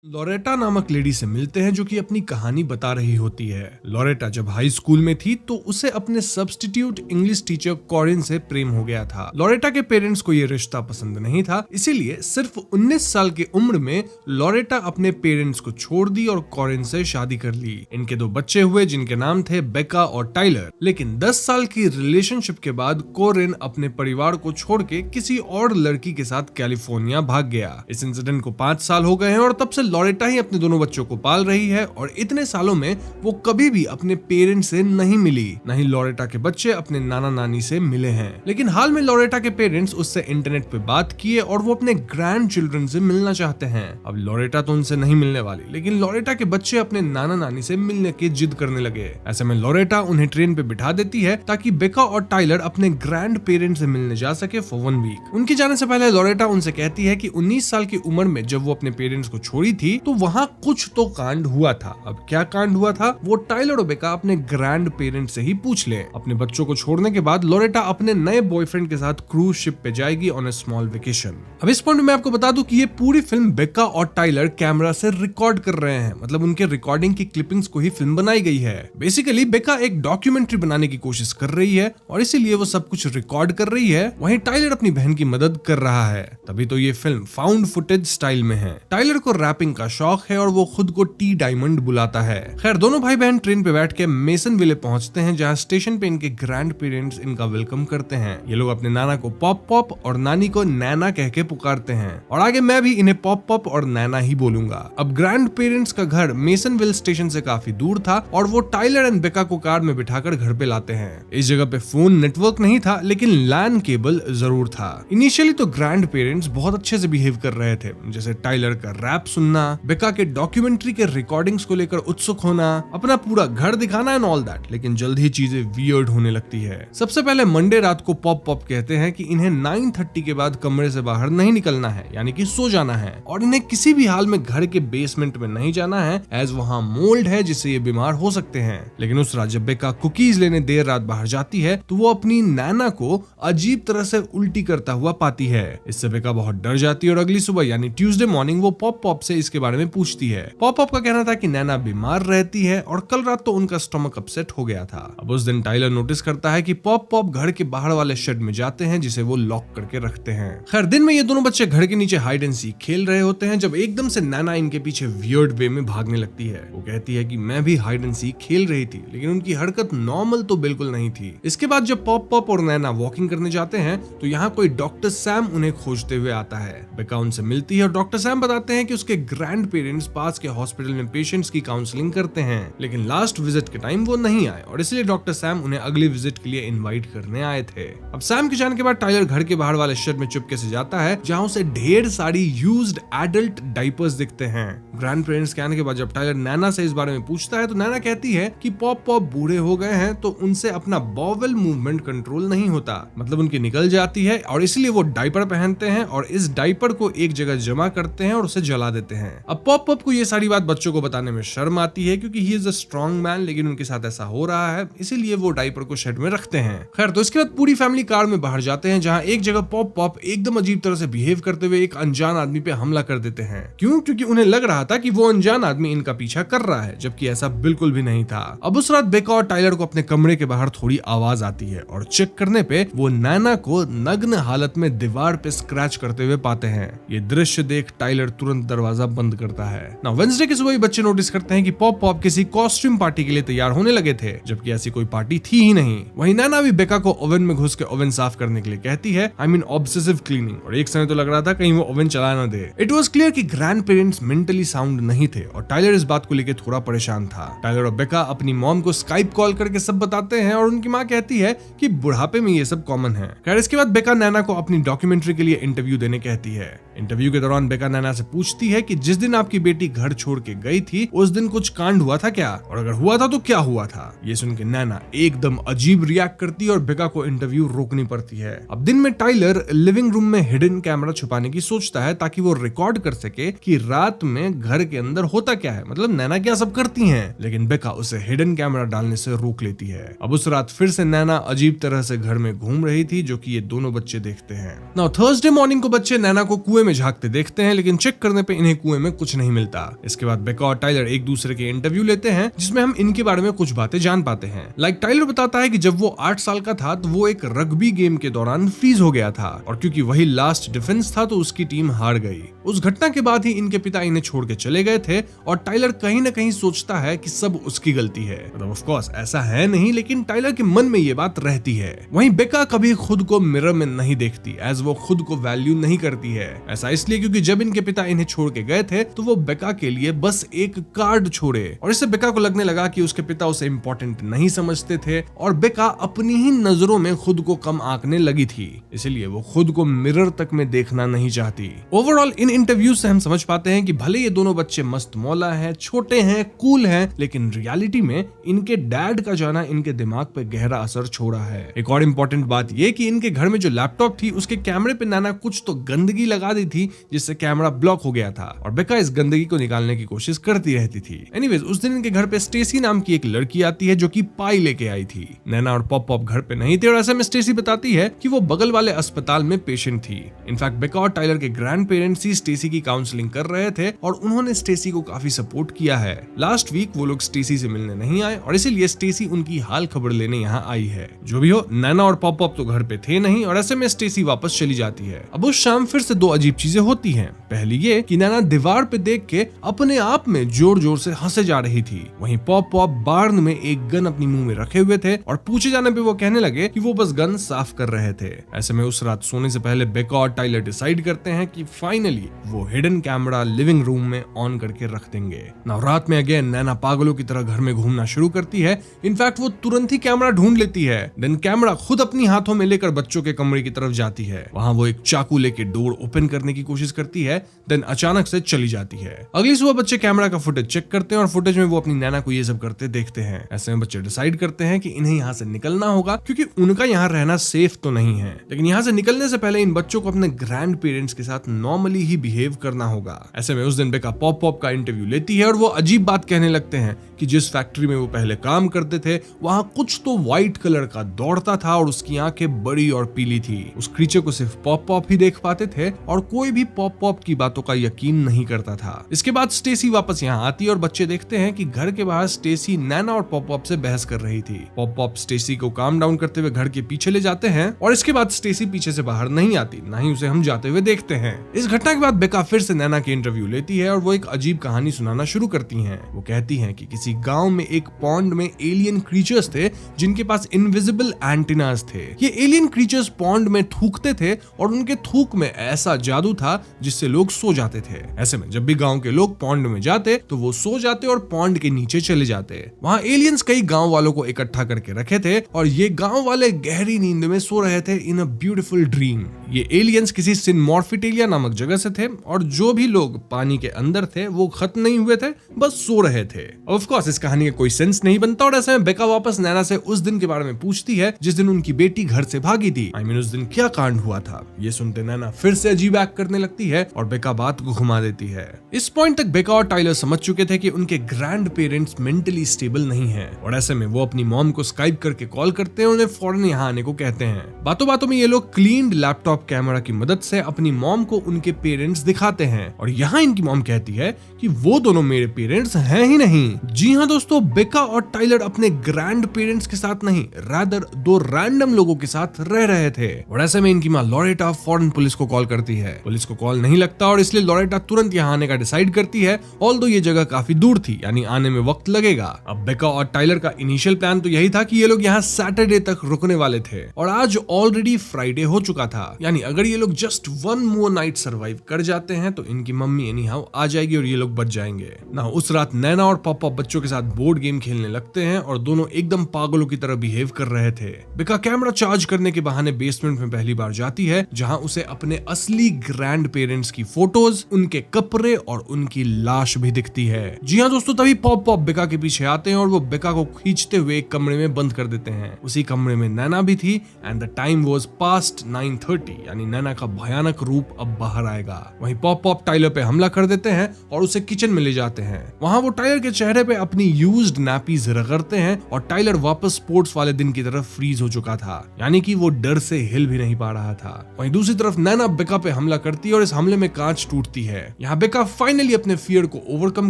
लोरेटा नामक लेडी से मिलते हैं जो कि अपनी कहानी बता रही होती है। लोरेटा जब हाई स्कूल में थी तो उसे अपने सब्स्टिट्यूट इंग्लिश टीचर कॉरिन से प्रेम हो गया था। लोरेटा के पेरेंट्स को ये रिश्ता पसंद नहीं था, इसीलिए सिर्फ 19 साल की उम्र में लोरेटा अपने पेरेंट्स को छोड़ दी और कॉरिन से शादी कर ली। इनके 2 बच्चे हुए जिनके नाम थे बेका और टाइलर। लेकिन 10 साल की रिलेशनशिप के बाद कॉरिन अपने परिवार को छोड़ के किसी और लड़की के साथ कैलिफोर्निया भाग गया। इस इंसिडेंट को 5 साल हो गए हैं और तब से लोरेटा ही अपने दोनों बच्चों को पाल रही है, और इतने सालों में वो कभी भी अपने पेरेंट्स से नहीं मिली। नहीं लोरेटा के बच्चे अपने नाना नानी से मिले हैं। लेकिन हाल में लोरेटा के पेरेंट्स उससे इंटरनेट पे बात किए और वो अपने ग्रैंड चिल्ड्रन से मिलना चाहते हैं। अब लोरेटा तो उनसे नहीं मिलने वाली, लेकिन लोरेटा के बच्चे अपने नाना नानी से मिलने की जिद करने लगे। ऐसे में लोरेटा उन्हें ट्रेन पे बिठा देती है ताकि बेका और टाइलर अपने ग्रैंड पेरेंट्स से मिलने जा सके फॉर 1 वीक। उनके जाने से पहले लोरेटा उनसे कहती है कि 19 साल की उम्र में जब वो अपने पेरेंट्स को छोड़ी थी तो वहां कुछ तो कांड हुआ था। अब क्या कांड हुआ था वो टाइलर और बेका अपने ग्रैंड पेरेंट्स से ही पूछ ले। अपने बच्चों को छोड़ने के बाद लोरेटा अपने नए बॉयफ्रेंड के साथ क्रूज शिप पे जाएगी ऑन अ स्मॉल वेकेशन। अब इस पॉइंट में मैं आपको बता दूं कि ये पूरी फिल्म बेका और टाइलर कैमरा से रिकॉर्ड कर रहे हैं, मतलब उनके रिकॉर्डिंग की क्लिपिंग्स को ही फिल्म बनाई गई है। बेसिकली बेका एक डॉक्यूमेंट्री बनाने की कोशिश कर रही है और इसीलिए वो सब कुछ रिकॉर्ड कर रही है, वहीं टाइलर अपनी बहन की मदद कर रहा है। तभी तो ये फिल्म फाउंड फुटेज स्टाइल में है। टाइलर को रैपिंग का शौक है और वो खुद को टी डायमंड बुलाता है। खैर, दोनों भाई बहन ट्रेन पे बैठ के मेसन विले पहुंचते हैं, जहां स्टेशन पे इनके ग्रैंड पेरेंट्स इनका वेलकम करते हैं। ये लोग अपने नाना को पॉप पॉप और नानी को नैना कह के पुकारते हैं, और आगे मैं भी इन्हें पॉप पॉप और नैना ही बोलूंगा। अब ग्रैंड पेरेंट्स का घर मेसनविल स्टेशन से काफी दूर था और वो टाइलर एंड बेका को कार में बिठाकर घर पे लाते हैं। इस जगह पे फोन नेटवर्क नहीं था, लेकिन लैन केबल जरूर था। इनिशियली तो ग्रैंड पेरेंट्स बहुत अच्छे से बिहेव कर रहे थे, जैसे टाइलर का रैप सुनना, बेका के डॉक्यूमेंट्री के रिकॉर्डिंग्स को लेकर उत्सुक होना, अपना पूरा घर दिखाना एंड ऑल दैट। लेकिन जल्द ही चीजें वियर्ड होने लगती है। सबसे पहले मंडे रात को पॉप पॉप कहते हैं कि इन्हें 9:30 के बाद कमरे से बाहर नहीं निकलना है, यानी कि सो जाना है, और इन्हें किसी भी हाल में घर के बेसमेंट में नहीं जाना है, एज वहां मोल्ड है जिससे ये बीमार हो सकते हैं। लेकिन उस रात जब बेका कुकीज लेने देर रात बाहर जाती है तो वो अपनी नैना को अजीब तरह से उल्टी करता हुआ पाती है। इससे बेका बहुत डर जाती है और अगली सुबह यानी ट्यूसडे मॉर्निंग वो पॉप पॉप से इसके बारे में पूछती है। पॉप पॉप का कहना था कि नैना बीमार रहती है और कल रात तो उनका स्टमक अपसेट हो गया था। अब उस दिन टाइलर नोटिस करता है कि पॉप पॉप घर के बाहर वाले शेड में जाते हैं, जिसे वो लॉक करके रखते हैं। खैर, दिन में ये दोनों बच्चे घर के नीचे हाइड एंड सीक खेल रहे होते हैं जब एकदम से नैना इनके पीछे वियर्ड वे में भागने लगती है। वो कहती है कि मैं भी हाइड एंड सीक खेल रही थी, लेकिन उनकी हरकत नॉर्मल तो बिल्कुल नहीं थी। इसके बाद जब पॉप पॉप और नैना वॉकिंग करने जाते हैं तो यहाँ कोई डॉक्टर सैम उन्हें खोजते हुए आता है। बेका उनसे मिलती है और डॉक्टर सैम बताते हैं कि उसके ग्रैंड पेरेंट्स पास के हॉस्पिटल में पेशेंट्स की काउंसलिंग करते हैं, लेकिन लास्ट विजिट के टाइम वो नहीं आए और इसलिए डॉक्टर सैम उन्हें अगली विजिट के लिए इनवाइट करने आए थे। अब सैम के जाने के बाद टाइलर घर के बाहर वाले शेड में चुपके से जाता है, जहां उसे ढेर सारी यूज्ड एडल्ट डाइपर्स दिखते हैं। ग्रैंड पेरेंट्स के आने के बाद जब टाइलर नैना से इस बारे में पूछता है तो नैना कहती है कि पॉप पॉप बूढ़े हो गए हैं तो उनसे अपना बॉवल मूवमेंट कंट्रोल नहीं होता, मतलब उनकी निकल जाती है और इसलिए वो डाइपर पहनते हैं और इस डाइपर को एक जगह जमा करते हैं और उसे जला देते हैं। हैं। अब पॉप पॉप को ये सारी बात बच्चों को बताने में शर्म आती है क्योंकि he is a strong man, लेकिन उनके साथ ऐसा हो रहा है, इसीलिए वो डायपर को शेड में रखते हैं। खैर, तो इसके बाद पूरी फैमिली कार में बाहर जाते हैं, जहां एक जगह पॉप पॉप एकदम अजीब तरह से बिहेव करते हुए एक अनजान आदमी पे हमला कर देते हैं। क्यों? क्योंकि उन्हें लग रहा था कि वो अनजान आदमी इनका पीछा कर रहा है, जबकि ऐसा बिल्कुल भी नहीं था। अब उस रात बेका और टाइलर को अपने कमरे के बाहर थोड़ी आवाज आती है और चेक करने पे वो नैना को नग्न हालत में दीवार पे स्क्रैच करते हुए पाते हैं। ये दृश्य देख टाइलर तुरंत दरवाजा बंद करता है। ना वेडनेसडे की सुबह बच्चे नोटिस करते हैं कि पॉप पॉप किसी कॉस्ट्यूम पार्टी के लिए तैयार होने लगे थे, जबकि ऐसी कोई पार्टी थी ही नहीं। वहीं नैना भी बेका को ओवन में घुस के ओवन साफ करने के लिए कहती है, आई मीन ऑब्सेसिव क्लीनिंग, और एक समय तो लग रहा था कहीं वो ओवन चला ना दे। इट वाज क्लियर कि ग्रैंड पेरेंट्स मेंटली साउंड नहीं थे और टाइलर इस बात को लेकर थोड़ा परेशान था। टाइलर और बेका अपनी मॉम को स्काइप कॉल करके सब बताते हैं और उनकी माँ कहती है कि बुढ़ापे में ये सब कॉमन है। खैर, इसके बाद बेका नैना को अपनी डॉक्यूमेंट्री के लिए इंटरव्यू देने कहती है। इंटरव्यू के दौरान बेका नैना से पूछती है कि जिस दिन आपकी बेटी घर छोड़ के गई थी उस दिन कुछ कांड हुआ था क्या, और अगर हुआ था तो क्या हुआ था। ये सुन के नैना एकदम अजीब रिएक्ट करती है और बेका को इंटरव्यू रोकनी पड़ती है। अब दिन में टाइलर लिविंग रूम में हिडन कैमरा छुपाने की सोचता है ताकि वो रिकॉर्ड कर सके कि रात में घर के अंदर होता क्या है, मतलब नैना क्या सब करती हैं। लेकिन बेका उसे हिडन कैमरा डालने से रोक लेती है। अब उस रात फिर से नैना अजीब तरह से घर में घूम रही थी, जो कि ये दोनों बच्चे देखते हैं। नाउ थर्सडे मॉर्निंग को बच्चे नैना को कुएं में झांकते देखते हैं, लेकिन चेक करने पे इन्हें कुएं में कुछ नहीं मिलता। इसके बाद बेका और टाइलर एक दूसरे के इंटरव्यू लेते हैं, जिसमें हम इनके बारे में कुछ बातें जान पाते हैं। लाइक टाइलर बताता है कि जब वो 8 साल का था तो वो एक रग्बी गेम के दौरान फ्रीज हो गया था, और क्योंकि वही लास्ट डिफेंस था तो उसकी टीम हार गई। उस घटना के बाद ही इनके पिता इन्हें छोड़ के चले गए थे, और टाइलर कहीं न कहीं सोचता है कि सब उसकी गलती है। मतलब ऑफ कोर्स ऐसा है नहीं, लेकिन टाइलर के मन में ये बात रहती है। वहीं बेका कभी खुद को मिरर में नहीं देखती, एज वो खुद को वैल्यू नहीं करती है। ऐसा इसलिए क्योंकि जब इनके पिता इन्हें छोड़ के गए थे तो वो बेका के लिए बस एक कार्ड छोड़े, और इससे बेका को लगने लगा कि उसके पिता उसे इंपॉर्टेंट नहीं समझते थे, और बेका अपनी ही नजरों में खुद को कम आंकने लगी थी। इसलिए वो खुद को मिरर तक में देखना नहीं चाहती। ओवरऑल इन इंटरव्यूज से हम समझ पाते हैं कि भले ये दोनों बच्चे मस्त मौला हैं, छोटे हैं, कूल हैं, लेकिन रियलिटी में इनके डैड का जाना इनके दिमाग पे गहरा असर छोड़ा है। एक और इम्पोर्टेंट बात ये कि इनके घर में जो लैपटॉप थी उसके कैमरे पे नैना कुछ तो गंदगी लगा दी थी, जिससे कैमरा ब्लॉक हो गया था, और बेका इस गंदगी को निकालने की कोशिश करती रहती थी। एनीवेज, उस दिन इनके घर पे स्टेसी नाम की एक लड़की आती है जो कि पाई लेके आई थी। नैना और पॉप पॉप घर पे नहीं थे, और ऐसे में स्टेसी बताती है कि वो बगल वाले अस्पताल में पेशेंट थी। इनफैक्ट बेका और टाइलर के ग्रैंड पेरेंट्स ही स्टेसी की काउंसलिंग कर रहे थे, और उन्होंने स्टेसी को काफी सपोर्ट किया है। लास्ट वीक वो लोग स्टेसी से मिलने नहीं आए, और इसीलिए स्टेसी उनकी हाल खबर लेने यहाँ आई है। जो भी हो, नैना और पॉप पॉप तो घर पे थे नहीं, और ऐसे में स्टेसी वापस चली जाती है। अब उस शाम फिर से दो अजीब चीजें होती हैं। पहली ये कि नैना दीवार पे देख के अपने आप में जोर जोर से हंसे जा रही थी। वहीं पॉप पॉप बार्न में एक गन अपनी मुंह में रखे हुए थे, और पूछे जाने पे वो कहने लगे कि वो बस गन साफ कर रहे थे। ऐसे में उस रात सोने से पहले बेका और टाइलर डिसाइड करते हैं कि फाइनली वो हिडन कैमरा लिविंग रूम में ऑन करके रख देंगे। नाउ रात में अगेन नैना पागलों की तरह घर में घूमना शुरू करती है। इनफैक्ट वो तुरंत ही कैमरा ढूंढ लेती है। देन कैमरा खुद अपनी हाथों में लेकर बच्चों के कमरे की तरफ जाती है। वहां वो एक चाकू लेके डोर ओपन करने की कोशिश करती है, देन अचानक से चली जाती है। अगली सुबह बच्चे कैमरा का फुटेज चेक करते हैं, और फुटेज में वो अपनी नैना को ये सब करते देखते हैं। ऐसे में बच्चे डिसाइड करते हैं कि इन्हें यहाँ से निकलना होगा, क्योंकि उनका यहाँ रहना सेफ तो नहीं है। लेकिन यहाँ से निकलने से पहले इन बच्चों को अपने ग्रैंड पेरेंट्स के साथ नॉर्मली ही बिहेव करना होगा। ऐसे में उस दिन बेका पॉप पॉप का इंटरव्यू लेती है, और वो अजीब बात कहने लगते हैं कि जिस फैक्ट्री में वो पहले काम करते थे वहां कुछ तो व्हाइट कलर का दौड़ता था, और उसकी आंखें बड़ी और पीली थी। उस क्रीचर को सिर्फ पॉप पॉप ही देख पाते थे, और कोई भी पॉप पॉप की बातों का यकीन नहीं करता था। इसके बाद स्टेसी वापस यहाँ आती है, और बच्चे देखते हैं कि घर के बाहर स्टेसी नैना और पॉप पॉप से बहस कर रही थी। पॉप पॉप स्टेसी को काम डाउन करते हुए घर के पीछे ले जाते हैं, और इसके बाद स्टेसी पीछे से बाहर नहीं आती, ना ही उसे हम जाते हुए देखते हैं। इस घटना के बाद बेका फिर से नैना की इंटरव्यू लेती है, और वो एक अजीब कहानी सुनाना शुरू करती हैं। वो कहती हैं कि किसी गांव में एक पॉन्ड में एलियन क्रीचर्स थे, जिनके पास इनविजिबल एंटीनास थे। ये एलियन क्रीचर्स पॉन्ड में थूकते थे, और उनके थूक में ऐसा जादू था जिससे लोग सो जाते थे। ऐसे में जब भी गांव के लोग पॉन्ड में जाते तो वो सो जाते और पॉन्ड के नीचे चले जाते। वहां एलियंस कई गांव वालों को इकट्ठा करके रखे थे, और ये गांव वाले गहरी नींद में सो रहे थे इन अ ब्यूटीफुल ड्रीम। ये एलियंस किसी सिनमॉर्फिटेलिया नामक जगह से थे और जो भी लोग पानी के अंदर थे वो खत्म नहीं हुए थे, बस सो रहे थे। ऑफ कोर्स इस कहानी का कोई सेंस नहीं बनता और ऐसे में बेका वापस नैना से उस दिन के बारे में पूछती है जिस दिन उनकी बेटी घर से भागी थी। उस दिन क्या कांड हुआ था। ये सुनते नैना फिर से अजीब एक्ट करने लगती है और बेका बात को घुमा देती है। इस पॉइंट तक बेका और टाइलर समझ चुके थे कि उनके ग्रैंड पेरेंट्स मेंटली स्टेबल नहीं है और ऐसे में वो अपनी मॉम को स्काइप करके कॉल करते हैं और उन्हें फौरन यहाँ आने को कहते हैं। बातों बातों में ये लोग क्लीन्ड लैपटॉप कैमरा की मदद से अपनी मॉम को उनके पेरेंट्स दिखाते हैं और यहाँ इनकी मॉम कहती है कि वो दोनों मेरे पेरेंट्स हैं ही नहीं। जी हाँ दोस्तों, बेका और टाइलर अपने ग्रैंड पेरेंट्स के साथ नहीं, रादर दो रैंडम लोगों के साथ रह रहे थे और ऐसे में इनकी माँ लॉरेटा फौरन पुलिस को कॉल करती है। पुलिस को कॉल नहीं लगता और इसलिए लॉरेटा तुरंत यहाँ आने का डिसाइड करती है, ऑल्दो ये जगह काफी दूर थी, यानी आने में वक्त लगेगा। अब बेका और टाइलर का इनिशियल प्लान तो यही था कि ये लोग यहाँ सैटरडे तक रुकने वाले थे और आज ऑलरेडी फ्राइडे हो चुका था, यानी अगर ये लोग just one more night survive कर जाते हैं तो इनकी मम्मी एनी हाउ आ जाएगी और ये लोग बच जाएंगे ना। उस रात नैना और पापा बच्चों के साथ बोर्ड गेम खेलने लगते हैं और दोनों एकदम पागलों की तरह बिहेव कर रहे थे। बेका कैमरा चार्ज करने के बहाने बेसमेंट में पहली बार जाती है जहां उसे अपने असली ग्रैंड पेरेंट्स की फोटोज, उनके कपड़े और उनकी लाश भी दिखती है। जी हाँ दोस्तों, तभी पॉप बेका के पीछे आते हैं और वो बेका को खींचते हुए एक कमरे में बंद कर देते हैं। उसी कमरे में नैना भी थी and the time was past 9:30, यानी नैना का भयानक रूप अब बाहर आएगा। वहीं पॉप टाइलर पे हमला कर देते हैं और उसे किचन में ले जाते हैं। वहां वो टाइलर के चेहरे पे अपनी यूज्ड नैपीज रगड़ते हैं और टाइलर वापस स्पोर्ट्स वाले दिन की तरफ फ्रीज हो चुका था, यानी कि वो डर से हिल भी नहीं पा रहा था। वहीं दूसरी तरफ नैना बेका पे हमला करती है और इस हमले में कांच टूटती है। यहाँ बेका फाइनली अपने फियर को ओवरकम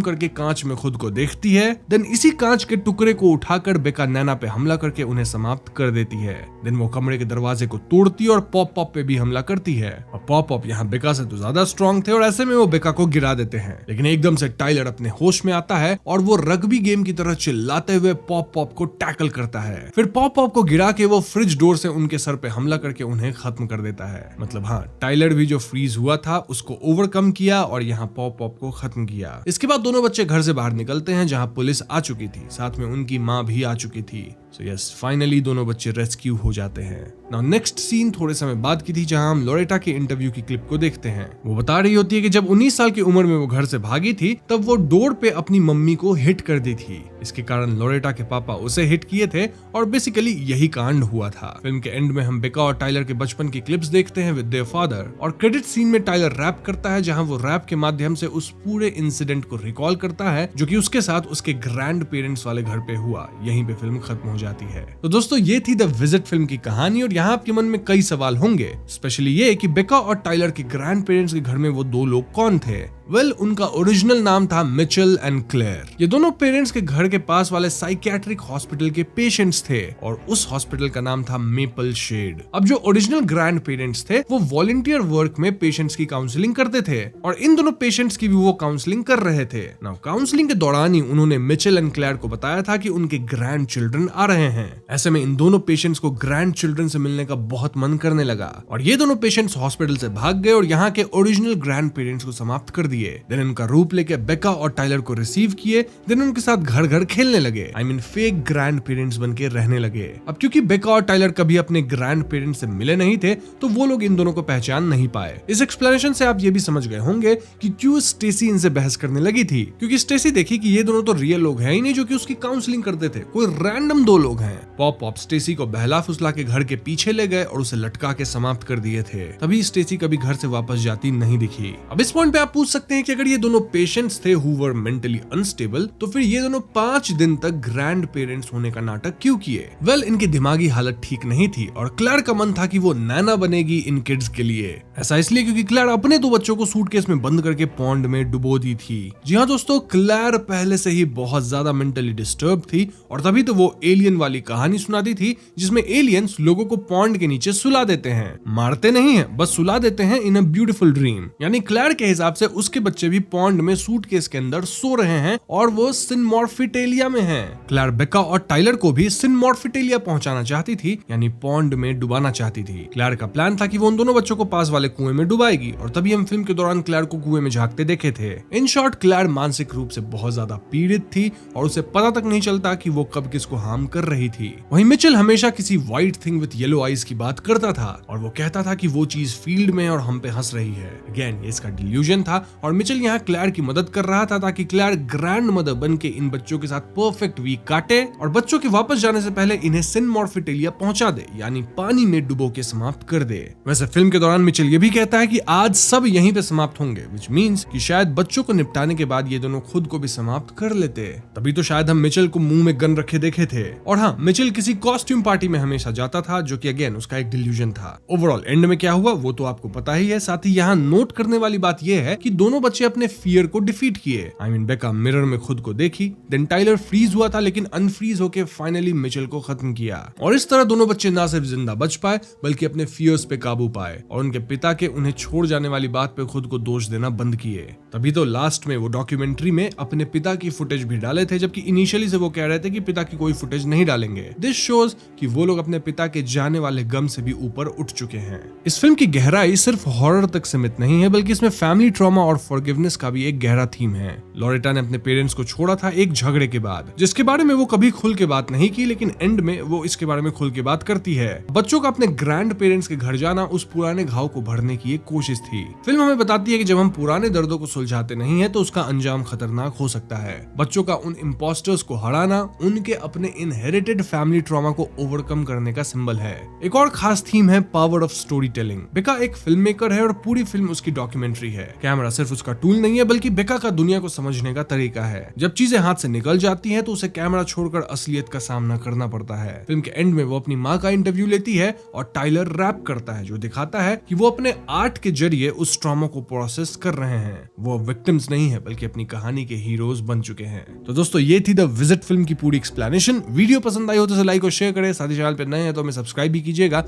करके कांच में खुद को देखती है। देन इसी कांच के टुकड़े को उठाकर बेका नैना पे हमला करके उन्हें समाप्त कर देती है। देन वो कमरे के दरवाजे को तोड़ती है और पॉप पे भी हमला करती है और पॉप यहाँ बेका से तो ज्यादा स्ट्रॉन्ग थे और ऐसे में वो बेका को गिरा देते हैं। लेकिन एकदम से टाइलर अपने होश में आता है और वो रग्बी गेम की तरह चिल्लाते हुए पॉप को टैकल करता है। फिर पॉप को गिरा के वो फ्रिज डोर से उनके सर पे हमला करके उन्हें खत्म कर देता है। मतलब हाँ, टाइलर भी जो फ्रीज हुआ था उसको ओवरकम किया और यहाँ पॉप को खत्म किया। इसके बाद दोनों बच्चे घर से बाहर निकलते हैं जहाँ पुलिस आ चुकी थी, साथ में उनकी माँ भी आ चुकी थी। So yes, फाइनली दोनों बच्चे रेस्क्यू हो जाते हैं। नाउ नेक्स्ट सीन थोड़े समय बाद की थी जहां हम लोरेटा के इंटरव्यू की क्लिप को देखते हैं। वो बता रही होती है कि जब 19 साल की उम्र में वो घर से भागी थी तब वो डोर पे अपनी मम्मी को हिट कर दी थी। इसके कारण लोरेटा के पापा उसे हिट किए थे और बेसिकली यही कांड हुआ था। फिल्म के एंड में हम बेका और टाइलर के बचपन की क्लिप्स देखते हैं विद देयर फादर और क्रेडिट सीन में टाइलर रैप करता है जहां वो रैप के माध्यम से उस पूरे इंसिडेंट को रिकॉल करता है जो कि उसके साथ उसके ग्रैंड पेरेंट्स वाले घर पे हुआ। यहीं पे फिल्म खत्म हो जाती है। तो दोस्तों ये थी द विजिट फिल्म की कहानी और यहाँ आपके मन में कई सवाल होंगे, स्पेशली ये कि बेका और टाइलर के ग्रैंड पेरेंट्स के घर में वो दो लोग कौन थे। वेल, उनका ओरिजिनल नाम था मिचेल एंड क्लेयर। ये दोनों पेरेंट्स के घर के पास वाले साइकियाट्रिक हॉस्पिटल के पेशेंट्स थे और उस हॉस्पिटल का नाम था मेपल शेड। अब जो ओरिजिनल ग्रैंड पेरेंट्स थे वो वॉलंटियर वर्क में पेशेंट्स की काउंसलिंग करते थे और इन दोनों पेशेंट्स की भी वो काउंसलिंग कर रहे थे। नाउ काउंसलिंग के दौरान ही उन्होंने मिचेल एंड क्लेयर को बताया था कि उनके ग्रैंड चिल्ड्रन आ रहे हैं। ऐसे में इन दोनों पेशेंट्स को ग्रैंड चिल्ड्रन से मिलने का बहुत मन करने लगा और ये दोनों पेशेंट्स हॉस्पिटल से भाग गए और यहाँ के ओरिजिनल ग्रैंड पेरेंट्स को समाप्त कर दिए। देन उनका रूप लेके बेका और टाइलर को रिसीव किए। देन उनके साथ घर घर खेलने लगे, I mean fake grand parents बनके रहने लगे। अब क्योंकि बेका और टाइलर कभी अपने ग्रैंड पेरेंट्स से मिले नहीं थे तो वो लोग इन दोनों को पहचान नहीं पाए। इस एक्सप्लेनेशन से आप ये भी समझ गए होंगे कि क्यों स्टेसी इनसे बहस करने लगी थी, क्योंकि स्टेसी देखी कि ये दोनों तो रियल लोग हैं ही नहीं जो कि उसकी काउंसलिंग करते थे, कोई रैंडम दो लोग हैं। पॉप स्टेसी को बहला फुसला के घर के पीछे ले गए और उसे लटका के समाप्त कर दिए थे। तभी स्टेसी कभी घर से वापस जाती नहीं दिखी। अब इस पॉइंट पे आप पूछ सकते हैं कि अगर ये दोनों पेशेंट्स थे हु वर मेंटली अनस्टेबल तो फिर ये दोनों 5 दिन तक ग्रैंड पेरेंट्स होने का नाटक क्यों किए। वेल, इनकी दिमागी हालत ठीक नहीं थी और क्लेयर का मन था कि वो नैना बनेगी इन किड्स के लिए। ऐसा इसलिए क्योंकि क्लेयर अपने 2 बच्चों को सूटकेस में बंद करके पॉन्ड में डुबो दी थी। जी हाँ दोस्तों, क्लेयर पहले से ही बहुत ज्यादा मेंटली डिस्टर्ब थी और तभी तो वो एलियन वाली कहानी सुनाती थी जिसमें एलियंस लोगों को पॉन्ड के नीचे सुला देते हैं, मारते नहीं है, बस सुला देते हैं इन अ ब्यूटीफुल ड्रीम। यानी क्लेयर के हिसाब से उसके उसके बच्चे भी पॉन्ड में सूटकेस के अंदर सो रहे हैं और वो सिनमॉर्फिटेलिया में हैं। क्लेयर बेका और टाइलर को भी सिनमॉर्फिटेलिया पहुंचाना चाहती थी, यानी पॉन्ड में डुबाना चाहती थी। क्लेयर का प्लान था कि वो उन दोनों बच्चों को पास वाले कुएं में डुबाएगी और तभी हम फिल्म के दौरान क्लेयर को कुएं में झांकते देखे थे। इन शॉर्ट क्लेयर मानसिक रूप से बहुत ज्यादा पीड़ित थी और उसे पता तक नहीं चलता कि वो कब किसको हार्म कर रही थी। वहीं मिचेल हमेशा किसी white thing with yellow eyes की बात करता था और वो कहता था कि वो चीज फील्ड में और हम पे हंस रही है। अगेन ये इसका डिल्यूजन था और मिचेल यहाँ क्लेयर की मदद कर रहा था ताकि क्लेयर ग्रैंड मदर बन के इन बच्चों के साथ परफेक्ट वीक काटे और बच्चों के वापस जाने से पहले इन्हें सिनमॉर्फिटेलिया पहुंचा दे, यानी पानी में डुबो के समाप्त कर दे। वैसे फिल्म के दौरान मिचेल ये भी कहता है कि आज सब यहीं पे समाप्त होंगे, व्हिच मींस कि शायद बच्चों को निपटाने के बाद ये दोनों खुद को भी समाप्त कर लेते। तभी तो शायद हम मिचेल को मुंह में गन रखे देखे थे। और हाँ, मिचेल किसी कॉस्ट्यूम पार्टी में हमेशा जाता था, जो कि अगेन उसका एक डिल्यूजन था। ओवरऑल एंड में क्या हुआ वो तो आपको पता ही है। साथ ही यहाँ नोट करने वाली बात यह है कि दोनों बच्चे अपने फियर को डिफीट किए। आई मीन बेका मिरर में खुद को देखी, देन टाइलर फ्रीज हुआ था लेकिन अनफ्रीज होके फाइनली मिचेल को खत्म किया। और इस तरह दोनों बच्चे ना सिर्फ जिंदा बच पाए बल्कि अपने फियर्स पे काबू पाए और उनके पिता के उन्हें छोड़ जाने वाली बात पे खुद को दोष देना बंद किए। तभी तो लास्ट में वो डॉक्यूमेंट्री में अपने पिता की फुटेज भी डाले थे, जबकि इनिशियली से वो कह रहे थे कि पिता की कोई फुटेज नहीं डालेंगे। दिस शोज कि वो लोग अपने पिता के जाने वाले गम से भी ऊपर उठ चुके हैं। इस फिल्म की गहराई सिर्फ हॉरर तक सीमित नहीं है बल्कि इसमें फैमिली ट्रॉमा और फॉरगिवनेस का भी एक गहरा थीम है। लॉरेटा ने अपने पेरेंट्स को छोड़ा था एक झगड़े के बाद, जिसके बारे में वो कभी खुल के बात नहीं की, लेकिन एंड में वो इसके बारे में खुल के बात करती है। बच्चों का अपने ग्रैंड पेरेंट्स के घर जाना उस पुराने घाव को भरने की एक कोशिश थी। फिल्म हमें बताती है कि जब हम पुराने दर्दों को सुलझाते नहीं है तो उसका अंजाम खतरनाक हो सकता है। बच्चों का उन इम्पोस्टर्स को हराना उनके अपने इनहेरिटेड फैमिली ट्रॉमा को ओवरकम करने का सिंबल है। एक और खास थीम है पावर ऑफ स्टोरी टेलिंग। बेका एक फिल्म मेकर है और पूरी फिल्म उसकी डॉक्यूमेंट्री है। कैमरा सिर्फ उसका टूल नहीं है बल्कि बेका का दुनिया को समझने का तरीका है। जब चीजें हाथ से निकल जाती हैं तो उसे कैमरा छोड़कर असलियत का सामना करना पड़ता है। फिल्म के एंड में वो अपनी माँ का इंटरव्यू लेती है और टाइलर रैप करता है, जो दिखाता है कि वो अपने आर्ट के जरिए उस ट्रॉमा को प्रोसेस कर रहे हैं। वो विक्टिम्स नहीं है बल्कि अपनी कहानी के हीरोज बन चुके हैं। तो दोस्तों ये थी द विजिट फिल्म की पूरी एक्सप्लेनेशन। वीडियो पसंद आई हो तो लाइक और शेयर करें, साथ ही चैनल पे नए हैं तो हमें सब्सक्राइब भी कीजिएगा